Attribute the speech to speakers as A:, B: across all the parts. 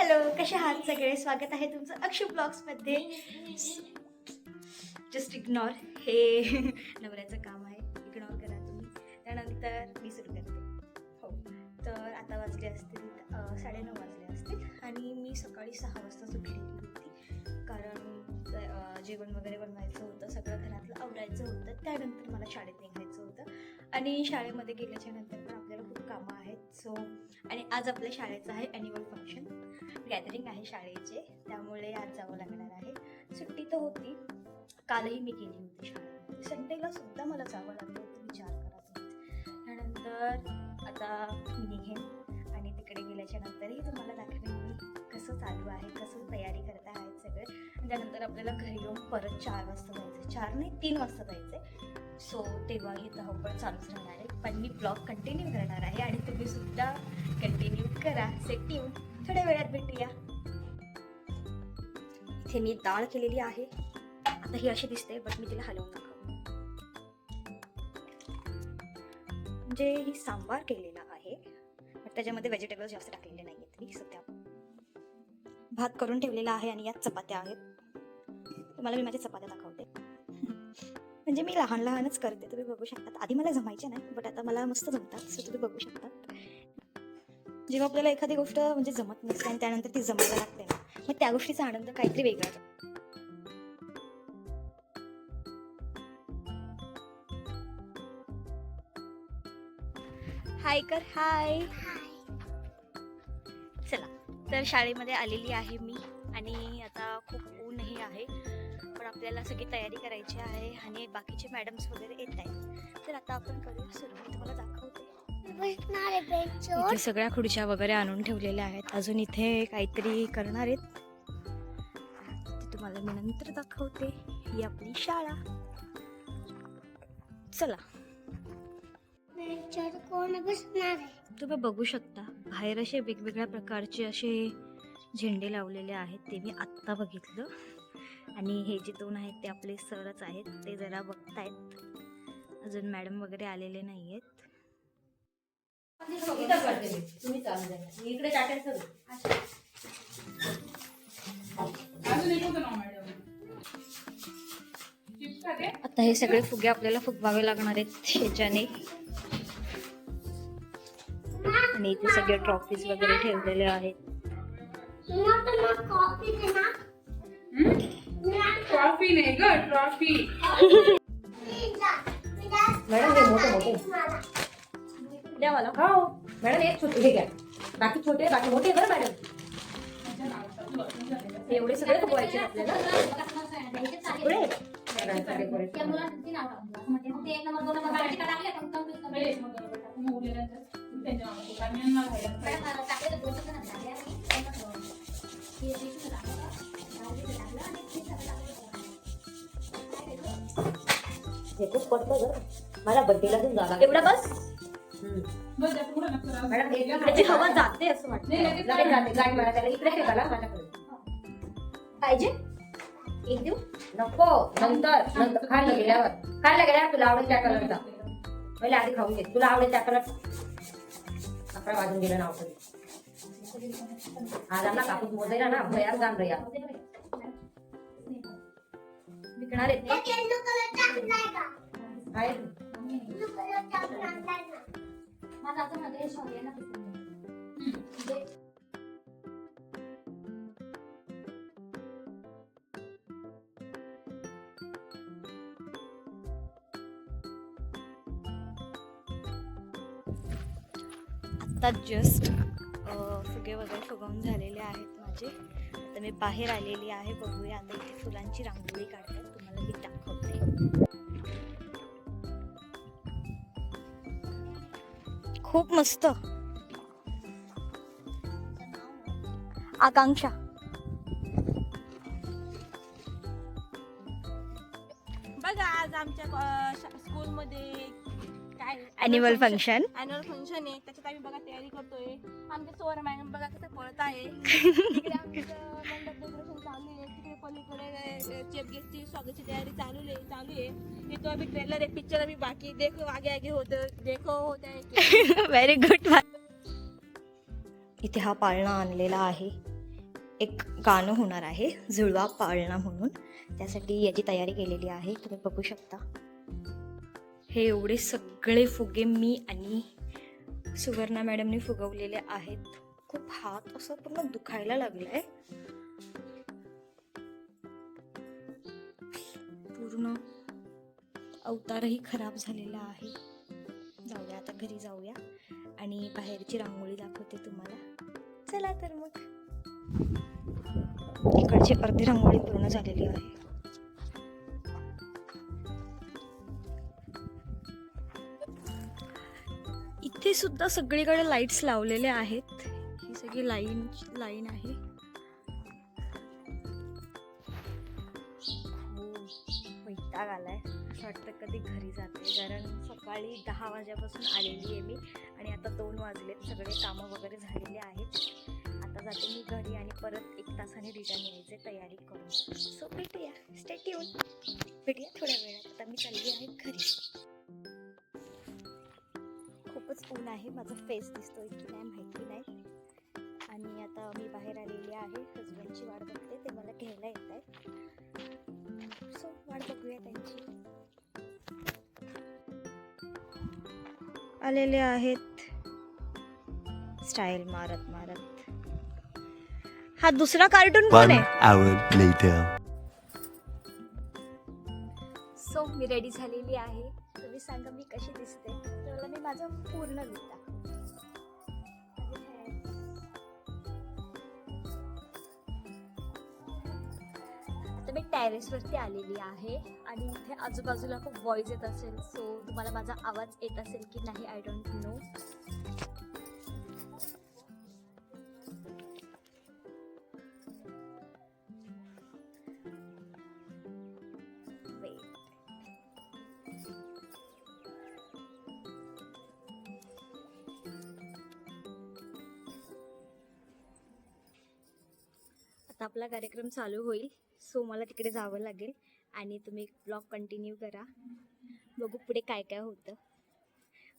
A: Hello, कसे आहात सगळे? स्वागत आहे तुमचं अक्षू ब्लॉग्समध्ये. जस्ट इग्नोर, हे नवऱ्याचं काम आहे, इग्नोर करा तुम्ही. त्यानंतर मी सुरू करते. हो, तर आता वाजले असतील 9:30 वाजले असतील आणि मी सकाळी 6 वाजता उठलेली होती, कारण जेवण वगैरे बनवायचं होतं, सगळं घरातलं आवरायचं होतं. त्यानंतर मला शाळेत निघायचं होतं आणि शाळेमध्ये गेल्याच्या नंतर पण आपल्याला खूप कामं आहेत. सो आणि आज आपल्या शाळेचं आहे ॲन्युअल फंक्शन, गॅदरिंग आहे शाळेचे, त्यामुळे आज जावं लागणार आहे. सुट्टी तर होती, कालही मी गेली होती शाळेमध्ये, संडेला सुद्धा मला जावं लागलं होतं, विचार करा तुम्ही. त्यानंतर आता मी निघेन आणि तिकडे गेल्याच्या नंतरही तुम्हाला दाखवेन मी कसं चालू आहे, कसं तयारी करत आहेत सगळे. त्यानंतर आपल्याला घरी येऊन परत 4 वाजता जायचं, 4 नाही 3 वाजता जायचं. सो तेव्हा ही धावपळ चालूच राहणार आहे, पण मी ब्लॉग कंटिन्यू करणार आहे आणि तुम्ही सुद्धा कंटिन्यू करा. सेट येऊन थोड्या वेळात भेटूया. इथे मी डाळ केलेली आहे, आता ही अशी दिसते, बट मी तिला हलवून दाखवते. म्हणजे ही सांबार केलेला आहे, बट त्याच्यामध्ये व्हेजिटेबल्स जास्त टाकलेले नाही आहेत. मी सध्या भात करून ठेवलेला आहे आणि यात चपात्या आहेत. तुम्हाला मी माझ्या चपात्या दाखवते. म्हणजे मी लहानच करते, तुम्ही बघू शकता. आधी मला जमायचे नाही, बट आता मला मस्त जमतात, सो तुम्ही बघू शकता. जेव्हा आपल्याला एखादी गोष्ट म्हणजे जमत नसते आणि त्यानंतर ती जमायला लागते ना, मग त्या गोष्टीचा आनंद काहीतरी वेगळा. हाय कर, हाय. चला, तर शाळेमध्ये आलेली आहे मी आणि आता खूप ऊनही आहे, पण आपल्याला सगळी तयारी करायची आहे आणि बाकीचे मॅडम्स वगैरे येत आहेत. तर आता आपण करूया सुरू. मी तुम्हाला दाखवते. इथे सगळ्या खुर्च्या वगैरे आणून ठेवलेल्या आहेत. अजून इथे काहीतरी करणार आहेत, ते तुम्हाला मी नंतर दाखवते. ही आपली शाळा. चला, तुम्ही बघू शकता बाहेर असे वेगवेगळ्या प्रकारचे असे झेंडे लावलेले आहेत, ते मी आत्ता बघितलं. आणि हे जे 2 आहेत ते आपले सरच आहेत, ते जरा बघतायत. अजून मॅडम वगैरे आलेले नाही आहेत. आता हे सगळे फुगे आपल्याला फुगवावे लागणार आहेत ह्याच्याने. आणि इथे सगळे ट्रॉफीज वगैरे ठेवलेले आहेत.
B: ट्रॉफी नाही ग, ट्रॉफी.
C: मॅडम हे मोठे मोठे
A: द्या मला.
C: हो मॅडम, एक छोटे हे घ्या, बाकी छोटे बाकी मोठे बरं मॅडम.
A: एवढे सगळे फुगवायचे आपल्याला.
C: हे खूप पडतं ग, मला बड्डेला घेऊन जागा.
A: एवढा बस.
C: मॅडम
A: इकडे हवा जाते असं वाटतं.
C: गाडी मला त्याला इकडे फेकायला माझ्याकडे
A: पाहिजे एक देऊ.
C: नको, नंतर खायला गेल्यावर तुला आवडेल त्या कलरचा. पहिले आधी खाऊन घे, तुला आवडेल त्या कलर. 11 वाजून गेलं ना औषध. आज आम्हाला कापूस मोजायला ना भयार जाण रे.
A: विकणार आहेत का? आता जस्ट फुगे वगैरे फुगवून झालेले आहेत माझे. आता मी बाहेर आलेली आहे, बघूया. आता इथे फुलांची रांगोळी काढतात, तुम्हाला मी दाखवते. खूप मस्त. आकांक्षा.
D: बघा, आज आमच्या स्कूलमध्ये काय
A: ॲन्युअल फंक्शन
D: आहे, त्याच्यात आम्ही बघा तयारी करतोय. आमचे सोर मॅडम बघा कसं पळत आहे. तिकडे आमचं मंडप डेकोरेशन चालू आहे, तिकडे पलीकडे चीफ गेस्टची स्वागताची तयारी चालू आहे. ये तो अभी ट्रेलर है, पिक्चर अभी बाकी, देखो आगे होतं, देखो होता है.
A: Very good. इथे हा पाळणा आणलेला आहे, एक गाणं होणार आहे जुळवा पाळणा म्हणून. त्यासाठी याची तयारी केलेली आहे, तुम्ही बघू शकता. हे एवढे सगळे फुगे मी आणि सुवर्णा मॅडमने फुगवलेले आहेत. खूप हात असं पूर्ण दुखायला लागलाय. पूर्ण अवतारही खराब झालेला आहे. जाऊया आता घरी जाऊया आणि बाहेरची रांगोळी दाखवते तुम्हाला. चला तर मग. इकडची अर्धी रांगोळी पूर्ण झालेली आहे. इथे सुद्धा सगळीकडे लाईट्स लावलेले आहेत. ही सगळी लाईन आहे. वैताग आलाय. असं वाटतं कधी घरी जाते, कारण सकाळी 10 वाजल्यापासून आलेली आहे मी आणि आता 2 वाजलेत. सगळे कामं वगैरे झालेले आहेत. आता जाते मी घरी आणि परत 1 तासाने रिटर्न यायचे तयारी करून. सो भेटूया, स्टे ट्यून. भेटूया थोड्या वेळात. आता मी चालली आहे घरी. खूपच ऊन आहे. माझा फेस दिसतोय की नाही माहिती नाही. आणि आता मी बाहेर आलेली आहे. हजबंडची वाट बघते, ते मला घ्यायला येत आहेत. सो वाट बघूया त्यांची. आलेले आहेत स्टाईल मारत मारत. हा दुसरा कार्टून कोण
E: One
A: आहे?
E: hour later.
A: सो मी रेडी झालेली आहे. तुम्ही सांगा मी कशी दिसते. तर मी माझा पूर्ण लुक दाखवते. आता मी टेरेसवरती आलेली आहे आणि इथे आजूबाजूला खूप व्हॉइस येत असेल. सो तुम्हाला माझा आवाज येत असेल की नाही, आय डोंट नो. आता आपला कार्यक्रम चालू होईल. सो मला तिकडे जावं लागेल आणि तुम्ही ब्लॉग कंटिन्यू करा. बघू पुढे काय काय होतं.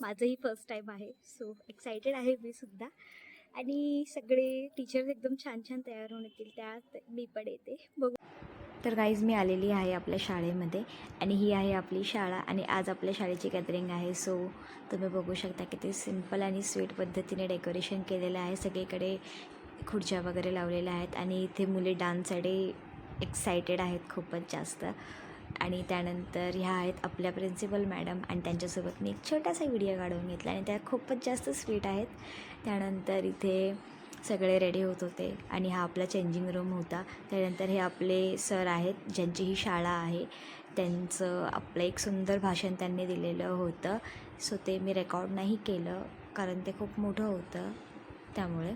A: माझंही फर्स्ट टाईम आहे. सो एक्सायटेड आहे मी सुद्धा. आणि सगळे टीचर्स एकदम छान छान तयार होऊन येतील, त्यात मी पण येते. बघू. तर गाईज मी आलेली आहे आपल्या शाळेमध्ये आणि ही आहे आपली शाळा आणि आज आपल्या शाळेची गॅदरिंग आहे. सो तुम्ही बघू शकता किती सिम्पल आणि स्वीट पद्धतीने डेकोरेशन केलेलं आहे. सगळीकडे खुर्च्या वगैरे लावलेल्या आहेत आणि इथे मुले डान्ससाठी एक्सायटेड आहेत खूपच जास्त. आणि त्यानंतर ह्या आहेत आपल्या प्रिन्सिपल मॅडम आणि त्यांच्यासोबत मी एक छोटासा व्हिडिओ काढून घेतला आणि त्या खूपच जास्त स्वीट आहेत. त्यानंतर इथे सगळे रेडी होत होते आणि हा आपला चेंजिंग रूम होता. त्यानंतर हे आपले सर आहेत ज्यांची ही शाळा आहे. त्यांचं आपलं एक सुंदर भाषण त्यांनी दिलेलं होतं. सो ते मी रेकॉर्ड नाही केलं कारण ते खूप मोठं होतं त्यामुळे.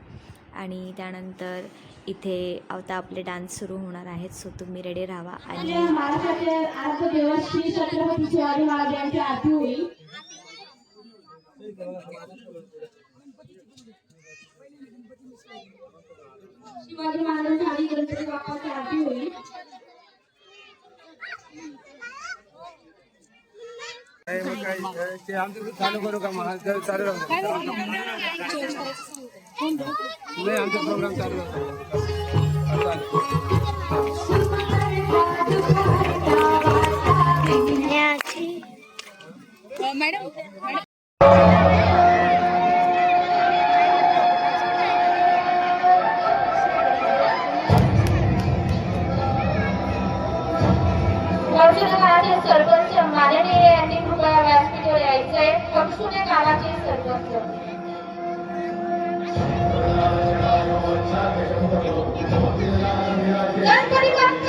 A: आणि त्यानंतर इथे आता आपले डान्स सुरू होणार आहेत. सो तुम्ही रेडी राहा. आणि
F: महाराष्ट्राचे आराध्य देव श्री छत्रपती शिवाजी महाराज यांची आरती होईल. शिवाजी महाराजांची आणि गणपती बाप्पाची आरती होईल.
G: चालू करू का मग चालू राहू नाही आमचा प्रोग्राम चालू
B: मॅडम
F: वर्षाकाळाचे सरपंच माननीय यांनी कृपया व्यासपीठावर यायचंय. पक्षुने काळाचे सरपंच गणपती बाप्पा